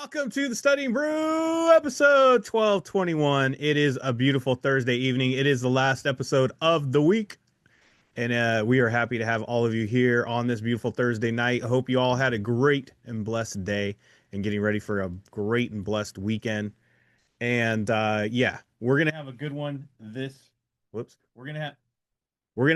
Welcome to the Studying Brew episode 1221. It is a beautiful Thursday evening. It is the last episode of the week, and we are happy to have all of you here on this beautiful Thursday night. I hope you all had a great and blessed day and getting ready for a great and blessed weekend. And yeah, we're gonna have a good one this. Whoops, we're gonna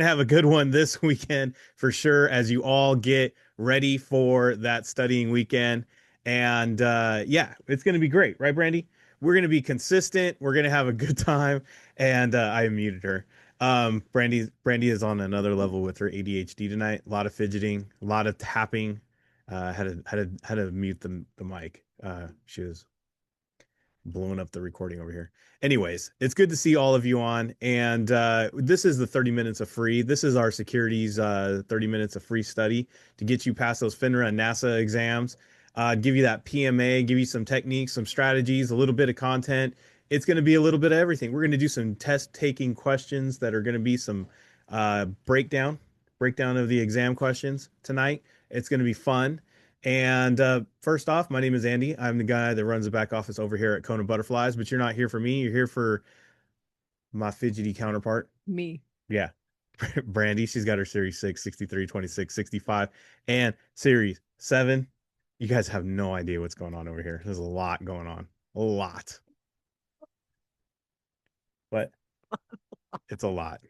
have a good one this weekend for sure as you all get ready for that studying weekend. And yeah, it's gonna be great, right, Brandi? We're gonna be consistent. We're gonna have a good time. And I muted her. Brandi is on another level with her ADHD tonight. A lot of fidgeting, a lot of tapping. Had to mute the mic. She was blowing up the recording over here. Anyways, it's good to see all of you on. And this is the 30 minutes of free. This is our securities 30 minutes of free study to get you past those FINRA and NASA exams, give you that PMA, give you some techniques, some strategies, a little bit of content. It's going to be a little bit of everything. We're going to do some test taking questions that are going to be some breakdown of the exam questions tonight. It's going to be fun. And first off, my name is Andy. I'm the guy that runs the back office over here at KonaButterflyz, but you're not here for me. You're here for my fidgety counterpart. Me. Yeah. Brandi, she's got her Series 6, 63, 26, 65, and Series 7. You guys have no idea what's going on over here. There's a lot going on. A lot. But it's a lot.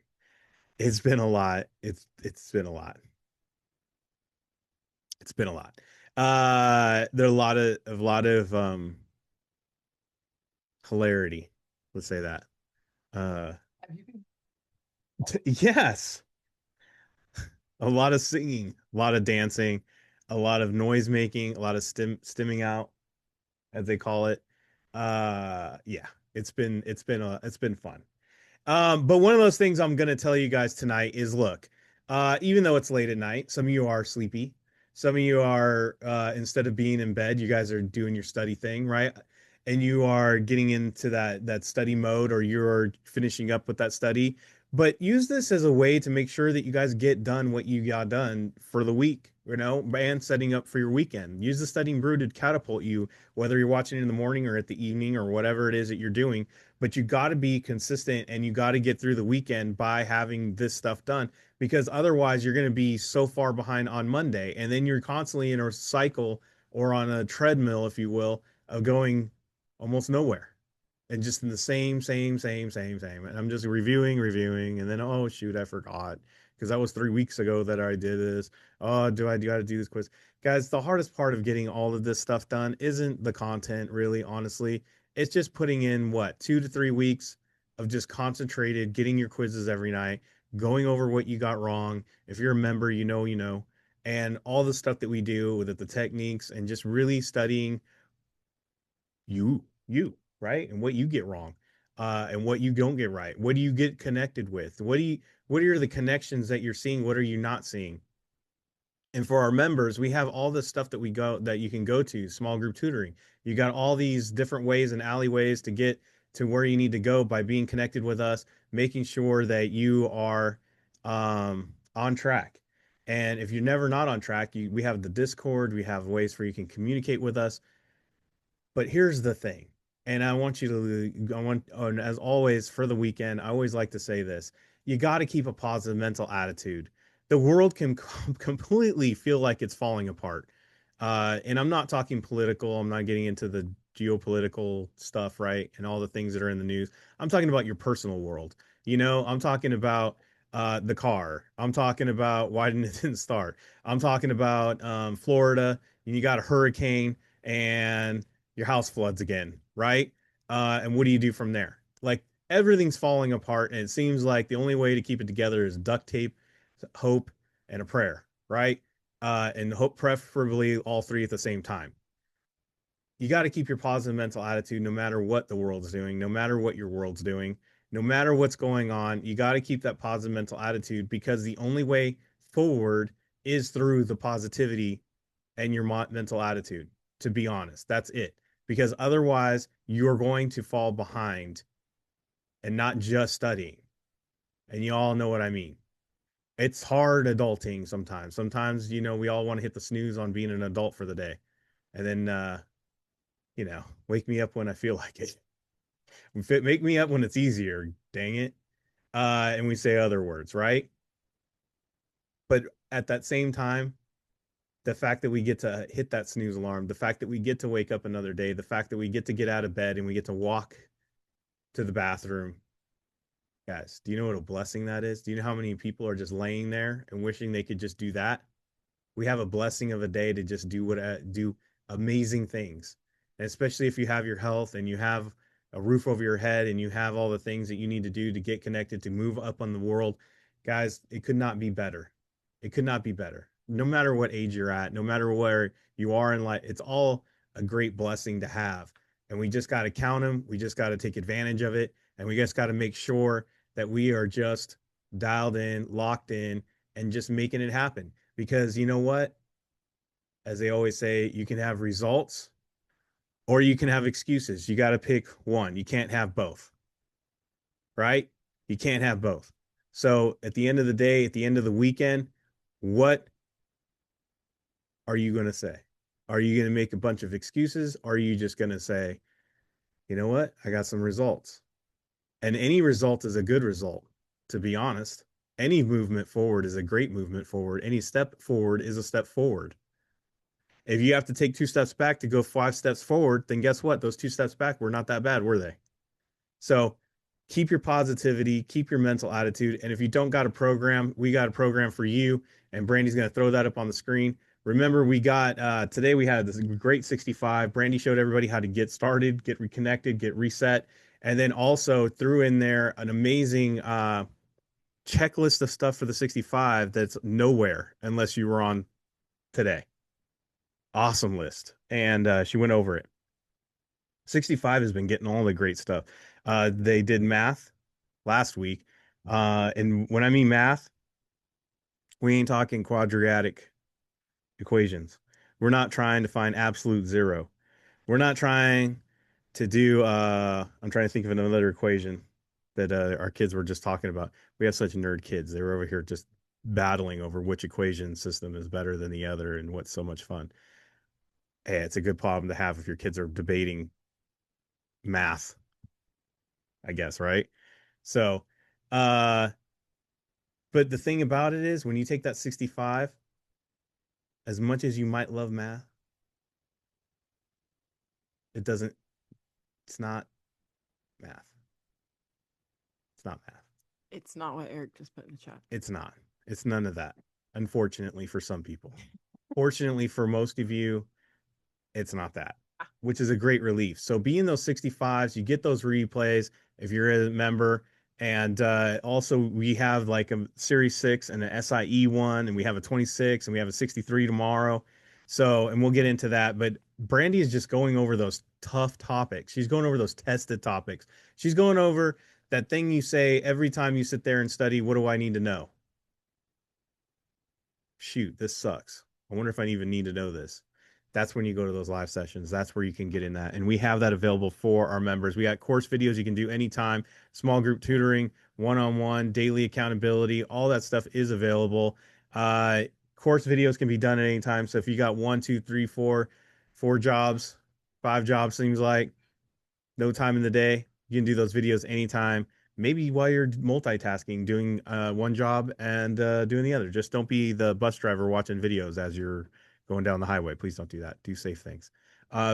It's been a lot. It's been a lot. It's been a lot. There are a lot of hilarity. Let's say that. Uh, yes, a lot of singing, a lot of dancing, a lot of noise making, a lot of stimming out, as they call it. Yeah, it's been fun. But one of those things I'm gonna tell you guys tonight is, look, even though it's late at night, some of you are sleepy. Some of you are instead of being in bed, you guys are doing your study thing, right? And you are getting into that study mode, or you're finishing up with that study. But use this as a way to make sure that you guys get done what you got done for the week, and setting up for your weekend. Use the studying brew to catapult you, whether you're watching it in the morning or at the evening or whatever it is that you're doing. But you got to be consistent and you got to get through the weekend by having this stuff done, because otherwise you're going to be so far behind on Monday, and then you're constantly in a cycle or on a treadmill, if you will, of going almost nowhere and just in the same. And I'm just reviewing, and then, oh shoot, I forgot because that was 3 weeks ago that I did this. Oh, do I got to do this quiz? Guys, the hardest part of getting all of this stuff done isn't the content, really, honestly. It's just putting in what, 2 to 3 weeks of just concentrated, getting your quizzes every night, going over what you got wrong. If you're a member, and all the stuff that we do with the techniques and just really studying you, right? And what you get wrong, and what you don't get right. What do you get connected with? What are the connections that you're seeing? What are you not seeing? And for our members, we have all this stuff that you can go to, small group tutoring. You got all these different ways and alleyways to get to where you need to go by being connected with us, making sure that you are on track. And if you're never not on track, we have the Discord, we have ways where you can communicate with us. But here's the thing, and and as always for the weekend, I always like to say this: you got to keep a positive mental attitude. The world can completely feel like it's falling apart. And I'm not talking political, I'm not getting into the geopolitical stuff, right? And all the things that are in the news. I'm talking about your personal world. I'm talking about the car. I'm talking about why didn't it didn't start. I'm talking about Florida, and you got a hurricane, and your house floods again, right? And what do you do from there? Like, everything's falling apart, and it seems like the only way to keep it together is duct tape, hope, and a prayer, right? And hope, preferably all three at the same time. You got to keep your positive mental attitude no matter what the world's doing, no matter what your world's doing, no matter what's going on. You got to keep that positive mental attitude, because the only way forward is through the positivity and your mental attitude, to be honest. That's it. Because otherwise, you're going to fall behind and not just studying. And you all know what I mean. It's hard adulting sometimes. Sometimes, we all want to hit the snooze on being an adult for the day. And then, wake me up when I feel like it. Make me up when it's easier, dang it. And we say other words, right? But at that same time, the fact that we get to hit that snooze alarm, the fact that we get to wake up another day, the fact that we get to get out of bed and we get to walk to the bathroom. Guys, do you know what a blessing that is? Do you know how many people are just laying there and wishing they could just do that? We have a blessing of a day to just do amazing things. And especially if you have your health and you have a roof over your head and you have all the things that you need to do to get connected to move up on the world, guys, it could not be better. It could not be better. No matter what age you're at, no matter where you are in life, it's all a great blessing to have. And we just got to count them. We just got to take advantage of it. And we just got to make sure that we are just dialed in, locked in, and just making it happen. Because you know what? As they always say, you can have results or you can have excuses. You got to pick one. You can't have both, right? You can't have both. So at the end of the day, at the end of the weekend, what are you going to say? Are you going to make a bunch of excuses? Or are you just going to say, you know what? I got some results. And any result is a good result, to be honest. Any movement forward is a great movement forward. Any step forward is a step forward. If you have to take 2 steps back to go 5 steps forward, then guess what? Those 2 steps back were not that bad, were they? So keep your positivity, keep your mental attitude. And if you don't got a program, we got a program for you. And Brandy's going to throw that up on the screen. Remember, we got today we had this great 65. Brandi showed everybody how to get started, get reconnected, get reset, and then also threw in there an amazing checklist of stuff for the 65 that's nowhere unless you were on today. Awesome list. And she went over it. 65 has been getting all the great stuff. They did math last week. And when I mean math, we ain't talking quadratic equations. We're not trying to find absolute zero. We're not trying to do, I'm trying to think of another equation that our kids were just talking about. We have such nerd kids. They were over here just battling over which equation system is better than the other and what's so much fun. Hey, it's a good problem to have if your kids are debating math, I guess, right? So, uh, but the thing about it is when you take that 65, as much as you might love math, it doesn't, it's not math. It's not math. It's not what Eric just put in the chat. It's not. It's none of that. Unfortunately for some people. Fortunately for most of you, it's not that, which is a great relief. So be in those 65s, you get those replays if you're a member. And also, we have like a Series 6 and an SIE one, and we have a 26 and we have a 63 tomorrow. So, and we'll get into that. But Brandi is just going over those tough topics. She's going over those tested topics. She's going over that thing you say every time you sit there and study. What do I need to know? Shoot, this sucks. I wonder if I even need to know this. That's when you go to those live sessions. That's where you can get in that. And we have that available for our members. We got course videos you can do anytime, small group tutoring, one-on-one, daily accountability, all that stuff is available. Course videos can be done at any time. So if you got one, two, three, four jobs, 5 jobs, seems like no time in the day, you can do those videos anytime. Maybe while you're multitasking, doing one job and doing the other. Just don't be the bus driver watching videos as you're going down the highway. Please don't do that. Do safe things.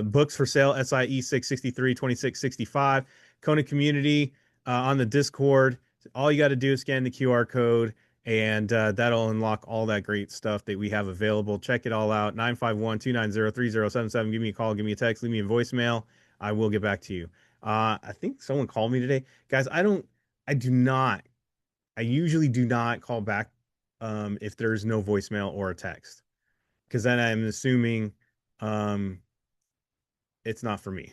Books for sale, SIE 663, 2665. Kona community on the Discord. All you got to do is scan the QR code, and that'll unlock all that great stuff that we have available. Check it all out. 951-290-3077. Give me a call, give me a text, leave me a voicemail. I will get back to you. I think someone called me today. Guys, I do not, I usually do not call back if there's no voicemail or a text. Because then I'm assuming um, it's not for me,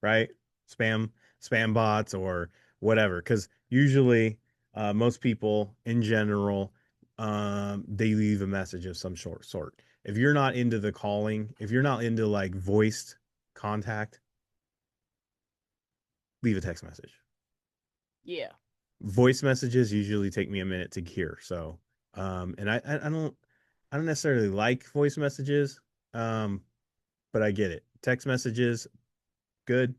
right? Spam, spam bots or whatever. Because usually most people in general, they leave a message of some sort. If you're not into the calling, if you're not into like voiced contact, leave a text message. Yeah. Voice messages usually take me a minute to hear. So, and I don't necessarily like voice messages, but I get it. Text messages, good.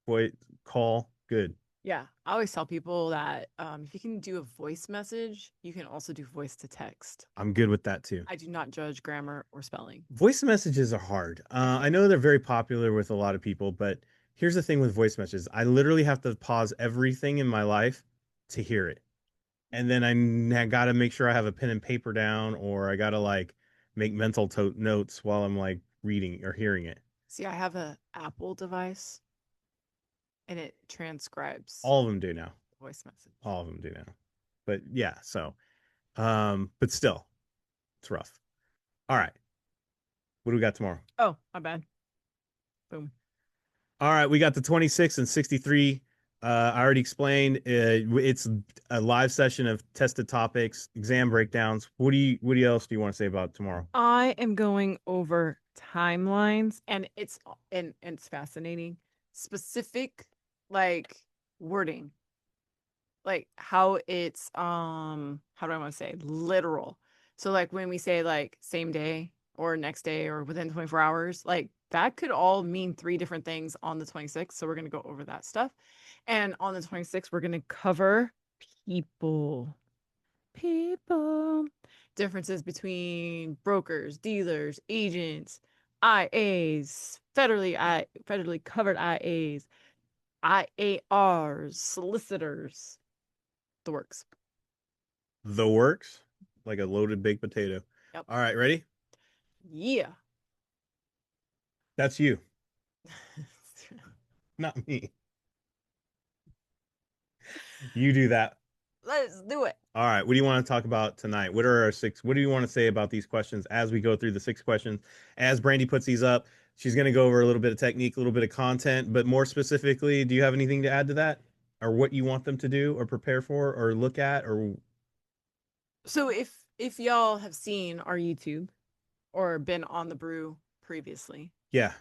Voice call, good. Yeah. I always tell people that if you can do a voice message, you can also do voice to text. I'm good with that too. I do not judge grammar or spelling. Voice messages are hard. I know they're very popular with a lot of people, but here's the thing with voice messages. I literally have to pause everything in my life to hear it. And then I got to make sure I have a pen and paper down, or I got to like make mental notes while I'm like reading or hearing it. See, I have a Apple device and it transcribes All of them do now. the voice message. All of them do now. But yeah, so but still, it's rough. All right. What do we got tomorrow? Oh, my bad. Boom. All right, we got the 26 and 63. I already explained. It's a live session of tested topics, exam breakdowns. What else do you want to say about tomorrow? I am going over timelines and it's fascinating. Specific like wording. Like how it's how do I want to say literal. So like when we say like same day or next day or within 24 hours, like that could all mean three different things on the 26th. So we're going to go over that stuff. And on the 26th, we're going to cover people. People. Differences between brokers, dealers, agents, IAs, federally covered IAs, IARs, solicitors, the works. The works, like a loaded baked potato. Yep. All right, ready? Yeah. That's you, not me. You do that. Let's do it. All right. What do you want to talk about tonight? What are our six? What do you want to say about these questions as we go through the six questions? As Brandi puts these up, she's going to go over a little bit of technique, a little bit of content, but more specifically, do you have anything to add to that, or what you want them to do, or prepare for, or look at, or So if y'all have seen our YouTube or been on the Brew previously, yeah,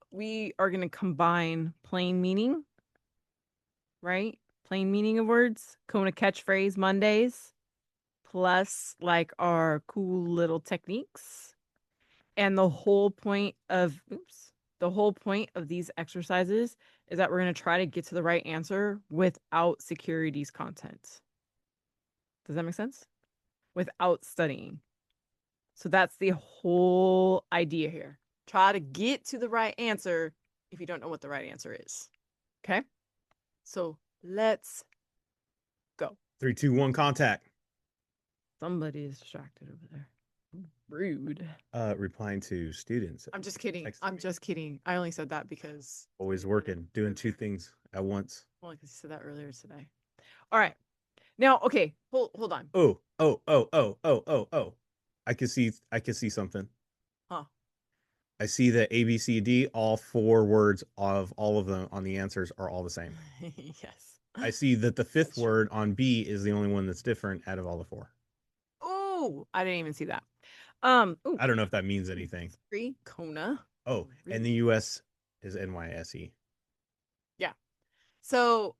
we are going to combine plain meaning, right? Plain meaning of words, Kona catchphrase Mondays, plus like our cool little techniques. And the whole point of these exercises is that we're going to try to get to the right answer without securities content. Does that make sense? Without studying. So that's the whole idea here. Try to get to the right answer if you don't know what the right answer is. Okay? So let's go. 3, 2, 1, contact. Somebody is distracted over there. Rude. Replying to students. I'm just kidding. Text I'm me. just kidding. I only said that because Always working, doing two things at once. only because you said that earlier today. All right. Now, okay, hold on. Oh. I can see something. Huh. I see that A, B, C, D, all four words of all of them on the answers are all the same. Yes. I see that the fifth word on B is the only one that's different out of all the four. Oh, I didn't even see that. Ooh, I don't know if that means anything. Kona. Oh, and the US is NYSE. Yeah. So,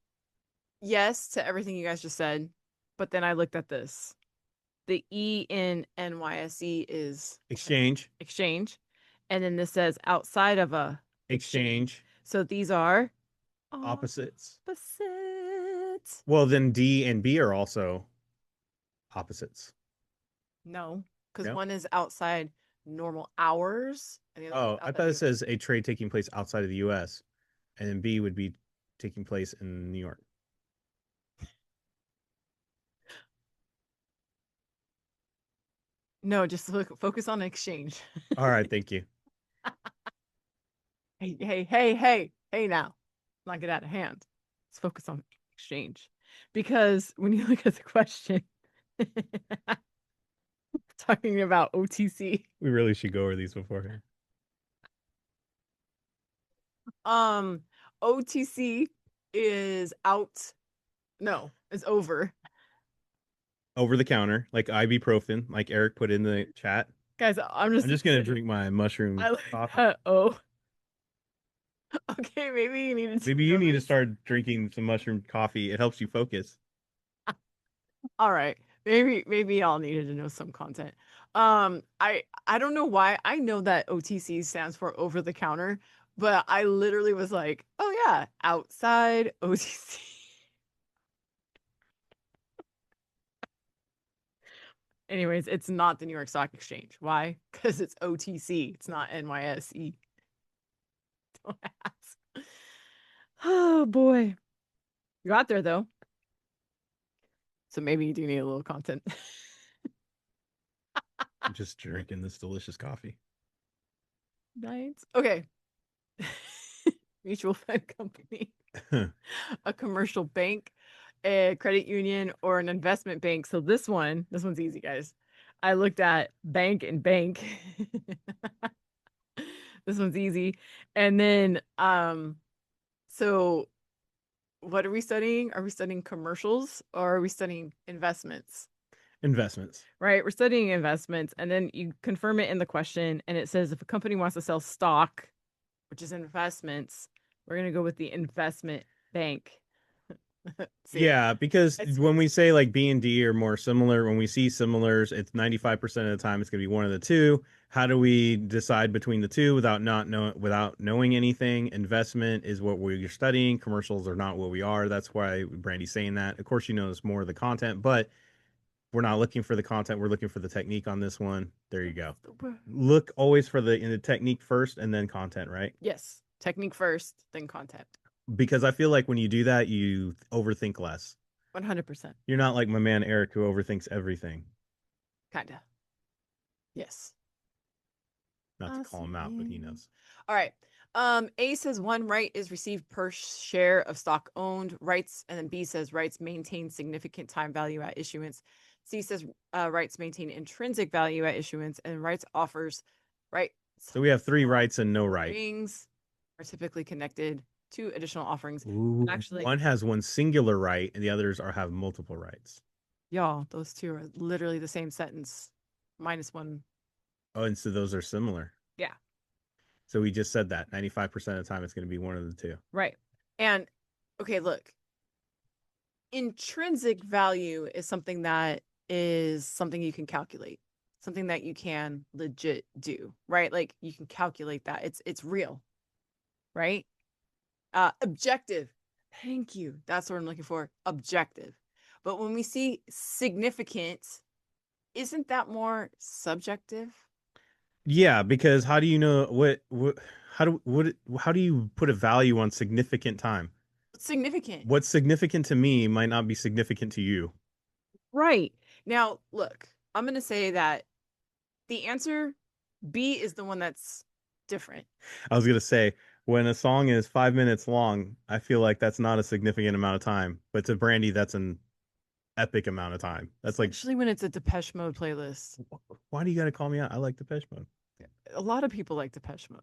yes to everything you guys just said, but then I looked at this. The E in NYSE is Exchange. exchange, and then this says outside of a Exchange. So these are Opposites. opposites. Well, then D and B are also opposites. No, because No? one is outside normal hours, and the other Oh, one's I outside thought it of- says a trade taking place outside of the US, and then B would be taking place in New York. No, just focus on exchange. All right, thank you. Hey now. Not get out of hand. Let's focus on exchange. Because when you look at the question, talking about OTC, We really should go over these beforehand. OTC is out. No, it's over. Over the counter, like ibuprofen, like Eric put in the chat. Guys, I'm just gonna drink my mushroom I like coffee. that. Oh. Okay, maybe you need to Maybe you need to start drinking some mushroom coffee. It helps you focus. All right. Maybe y'all needed to know some content. I don't know why. I know that OTC stands for over the counter, But I literally was like, oh yeah, outside OTC. Anyways, it's not the New York Stock Exchange. Why? Because it's OTC. It's not NYSE. Don't ask. Oh boy. You got there though. So maybe you do need a little content. I'm just drinking this delicious coffee. Nice. Okay. Mutual fund company, a commercial bank, a credit union, or an investment bank. So this one's easy, guys. I looked at bank and bank. This one's easy. And then so what are we studying? Are we studying commercials or are we studying investments? Investments. Right? We're studying investments and then you confirm it in the question and it says if a company wants to sell stock, which is investments, we're going to go with the investment bank. See, Yeah, because when we it's say like B and D are more similar, when we see similars, it's 95% of the time it's going to be one of the two. How do we decide between the two without knowing anything? Investment is what we're studying. Commercials are not what we are. That's why Brandy's saying that. Of course, she knows more of the content, but we're not looking for the content. We're looking for the technique on this one. There you go. Look always for the technique first and then content, right? yes, technique first, then content. Because I feel like when you do that, you overthink less. 100%. You're not like my man Eric who overthinks everything. Kinda. Yes. Not to call him out, but he knows. All right. A says one right is received per share of stock owned rights, and then B says rights maintain significant time value at issuance. C says rights maintain intrinsic value at issuance, and rights offers rights. So we have three rights and no right. Rings are typically connected to additional offerings. Ooh, Actually, one has one singular right, and the others have multiple rights. y'all, those two are literally the same sentence, minus one. Oh, and so those are similar. Yeah. So we just said that 95% of the time it's going to be one of the two. Right. And okay, look, intrinsic value is something you can calculate, something that you can legit do, right? Like you can calculate that. It's real, right? Objective. Thank you. That's what I'm looking for. Objective. But when we see significant, isn't that more subjective? Yeah, because how do you know how do you put a value on significant time? Significant. What's significant to me might not be significant to you. Right. Now, look, I'm going to say that the answer B is the one that's different. I was gonna say when a song is 5 minutes long, I feel like that's not a significant amount of time, but to Brandy, that's an epic amount of time. That's like, Especially when it's a Depeche Mode playlist. why do you got to call me out? I like Depeche Mode. A lot of people like Depeche Mode,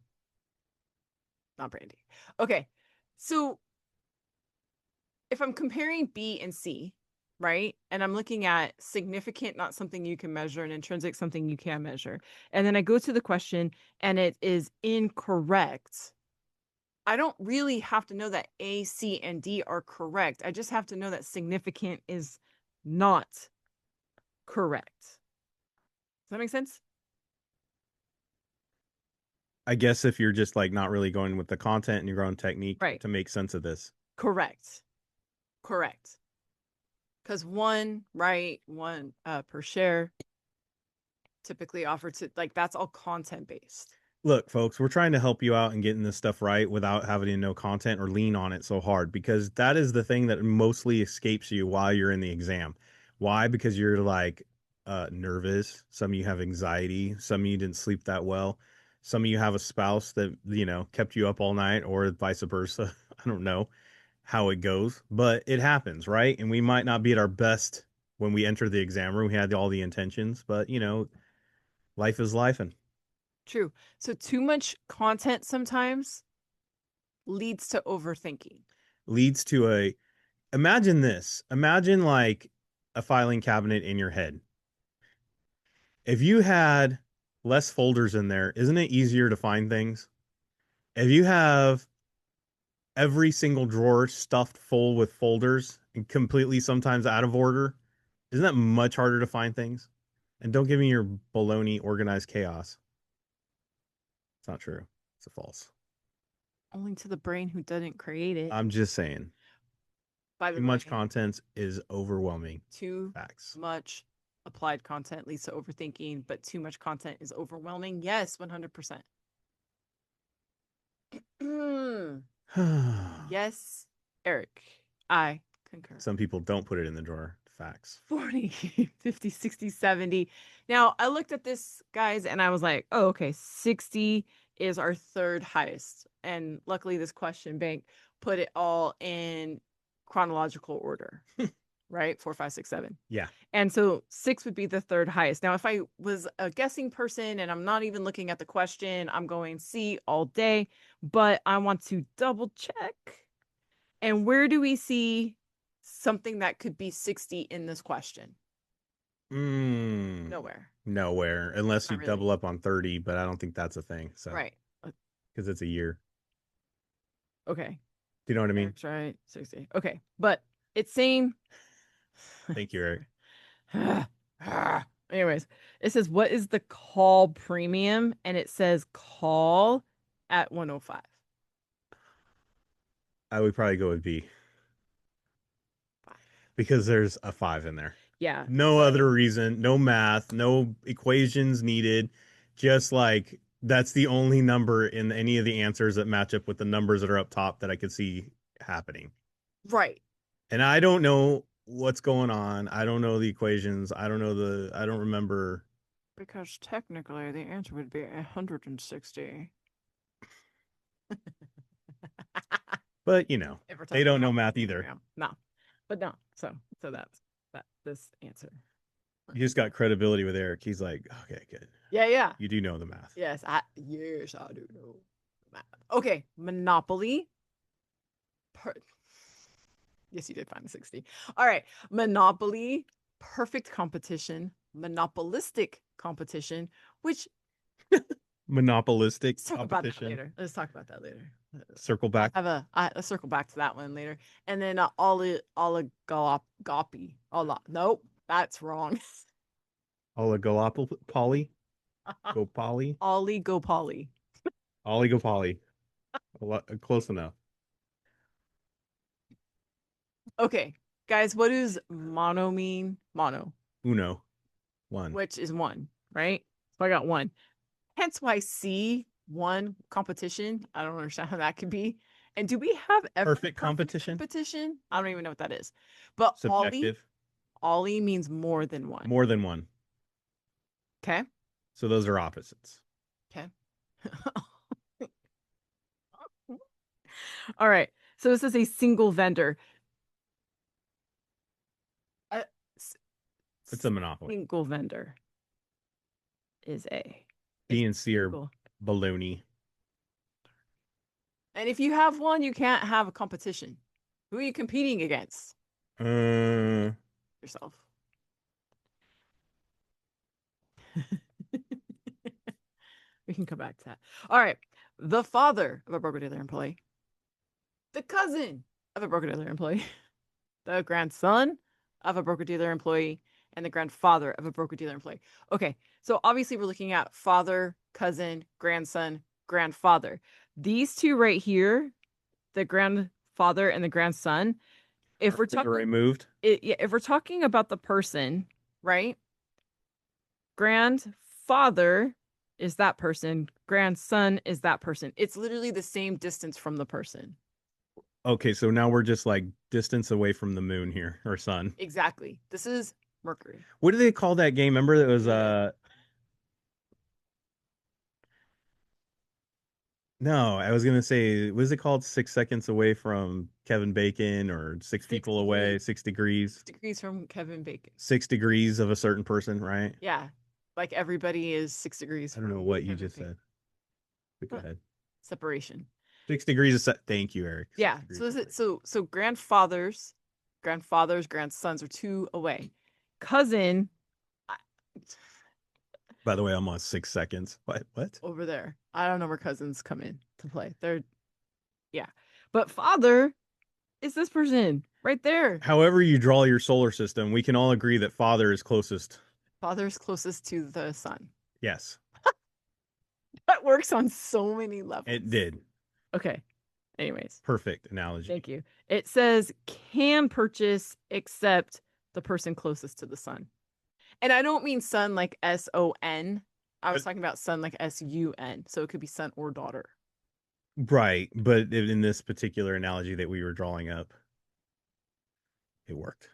not Brandy. Okay, so if I'm comparing B and C, right, and I'm looking at significant, not something you can measure, and intrinsic, something you can measure, and then I go to the question and it is incorrect. I don't really have to know that A, C, and D are correct. I just have to know that significant is not correct. Does that make sense? I guess if you're just like not really going with the content and your own technique Right. to make sense of this. Correct. Correct. Because one right, one per share, typically offered to like that's all content based. Look, folks, we're trying to help you out and getting this stuff right without having to know content or lean on it so hard because that is the thing that mostly escapes you while you're in the exam. Why? Because you're like nervous. Some of you have anxiety. Some of you didn't sleep that well. Some of you have a spouse that, kept you up all night or vice versa. I don't know how it goes, but it happens, right? And we might not be at our best when we enter the exam room. We had all the intentions, but life is life and True. So too much content sometimes leads to overthinking. leads to a imagine this. Imagine like a filing cabinet in your head. If you had less folders in there, isn't it easier to find things? If you have every single drawer stuffed full with folders and completely sometimes out of order, isn't that much harder to find things? And don't give me your baloney organized chaos. It's not true. It's a false. Only to the brain who didn't create it. I'm just saying. By Too the much way, content is overwhelming. too Facts. much applied content leads to overthinking, but too much content is overwhelming. Yes, 100%. Yes, Eric, I concur. Some people don't put it in the drawer. Facts. 40, 50, 60, 70. Now, I looked at this, guys, and I was like, oh, okay, 60 is our third highest. And luckily, this question bank put it all in chronological order, right? 4, 5, 6, 7. Yeah. And so 6 would be the third highest. Now, if I was a guessing person and I'm not even looking at the question, I'm going C all day, but I want to double check. And where do we see something that could be 60 in this question? Nowhere. Nowhere. Unless you Not really. double up on 30, but I don't think that's a thing. So, Right. because it's a year. Okay. Do you know what I mean? Eric's right. 60. Okay. But it's saying. Thank you, Eric. Anyways, it says, what is the call premium? And it says call at 105. I would probably go with B 5. because there's a 5 in there. Yeah. No other reason, no math, no equations needed. Just like that's the only number in any of the answers that match up with the numbers that are up top that I could see happening. Right. And I don't know what's going on. I don't know the equations. I don't remember. Because technically the answer would be 160. But, you know, they don't know math either. No. But no. So that's this answer. You just got credibility with Eric. He's like, okay, good. Yeah. You do know the math. Yes, I do know math. Okay, Monopoly. Yes, you did find the 60. All right, Monopoly, perfect competition, monopolistic competition, which Monopolistic let's talk about that later. Let's talk about that later. Circle back. Let's circle back to that one later. And then oligopoly. Nope, that's wrong. Oligopoly? Go poly? Oligopoly. Oligopoly. Close enough. Okay, guys, what does mono mean? Mono. Uno. 1. Which is 1, right? So I got 1. Hence why C1 competition. I don't understand how that could be. And do we have perfect competition? Competition? I don't even know what that is. But subjective. Ollie means more than 1. More than 1. Okay. So those are opposites. Okay. All right. So this is a single vendor. It's a monopoly. Single vendor is A. B and C are baloney. And if you have one, you can't have a competition. Who are you competing against? Yourself. We can come back to that. All right. The father of a broker-dealer employee. The cousin of a broker-dealer employee. The grandson of a broker-dealer employee. And the grandfather of a broker-dealer employee. Okay. So obviously we're looking at father, cousin, grandson, grandfather. These two right here, the grandfather and the grandson, if we're talking removed, if we're talking about the person, right? Grandfather is that person, grandson is that person. It's literally the same distance from the person. Okay, so now we're just like distance away from the moon here, or sun. Exactly. This is Mercury. What do they call that game? Remember that was no, I was gonna say, what is it called? 6 seconds away from Kevin Bacon, or 6 people away, 6 degrees. 6 degrees from Kevin Bacon. 6 degrees of a certain person, right? Yeah. Like everybody is 6 degrees. I don't know what you just said. Go ahead. Separation. 6 degrees of thank you, Eric. Yeah. So grandfathers, grandsons are 2 away. Cousin. By the way, I'm on 6 seconds. What? Over there. I don't know where cousins come in to play. Yeah. But father is this person right there. However you draw your solar system, we can all agree that father is closest. Father is closest to the sun. Yes. That works on so many levels. It did. Okay. Anyways, Perfect analogy. thank you. It says can purchase except the person closest to the sun. And I don't mean son like SON. I was But, talking about son like SUN. So it could be son or daughter. right. But in this particular analogy that we were drawing up, it worked.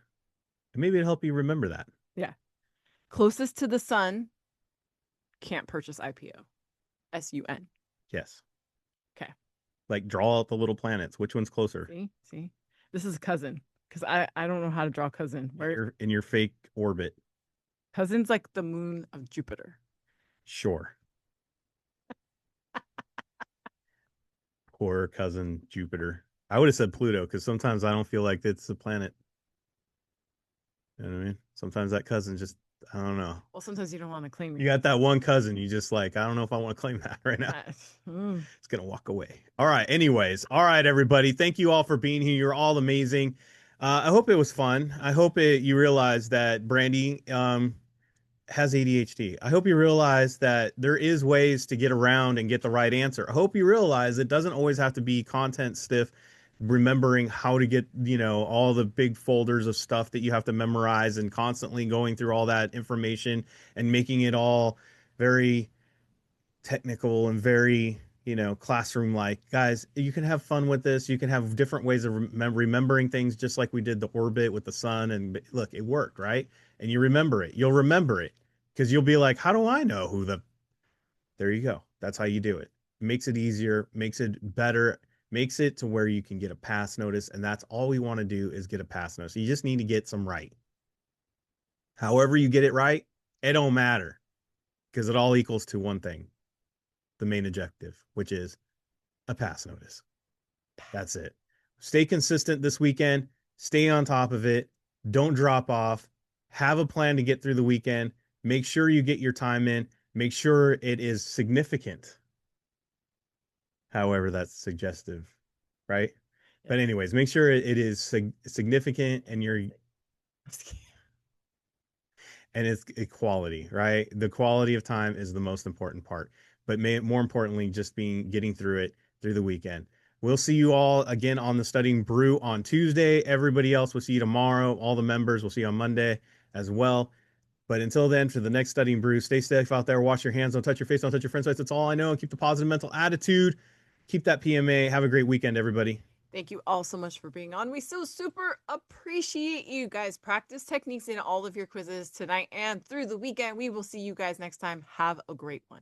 And maybe it'll help you remember that. Yeah. Closest to the sun can't purchase IPO. SUN. Yes. Okay. Like draw out the little planets. Which one's closer? See? This is a cousin. Because I don't know how to draw cousin. Where In your fake orbit. cousin's like the moon of Jupiter. Sure. Poor cousin Jupiter. I would have said Pluto because sometimes I don't feel like it's a planet. You know what I mean? Sometimes that cousin just, I don't know. Well, sometimes you don't want to claim You it. got that one cousin, you just like, I don't know if I want to claim that right now. It's going to walk away. All right. Anyways. All right, everybody. Thank you all for being here. You're all amazing. I hope it was fun. I hope you realized that Brandi has ADHD. I hope you realize that there is ways to get around and get the right answer. I hope you realize it doesn't always have to be content stiff, remembering how to get, all the big folders of stuff that you have to memorize and constantly going through all that information and making it all very technical and very, classroom like. Guys, you can have fun with this. You can have different ways of remembering things, just like we did the orbit with the sun. And look, it worked, right? And you remember it. You'll remember it because you'll be like, how do I know who the. There you go. That's how you do it. Makes it easier, makes it better, makes it to where you can get a pass notice. And that's all we want to do is get a pass notice. You just need to get some right. However, you get it right, it don't matter because it all equals to one thing, the main objective, which is a pass notice. That's it. Stay consistent this weekend. Stay on top of it. Don't drop off. Have a plan to get through the weekend. Make sure you get your time in. Make sure it is significant. However, that's suggestive, right? Yeah. But anyways, make sure it is significant and it's equality, right? The quality of time is the most important part. But more importantly, just getting through it through the weekend. We'll see you all again on the Studying Brew on Tuesday. Everybody else, we'll see you tomorrow. All the members, we'll see you on Monday as well. But until then, for the next Studying Brew, stay safe out there. Wash your hands. Don't touch your face. Don't touch your friends' face. That's all I know. And keep the positive mental attitude. Keep that PMA. Have a great weekend, everybody. Thank you all so much for being on. We so super appreciate you guys. Practice techniques in all of your quizzes tonight and through the weekend. We will see you guys next time. Have a great one.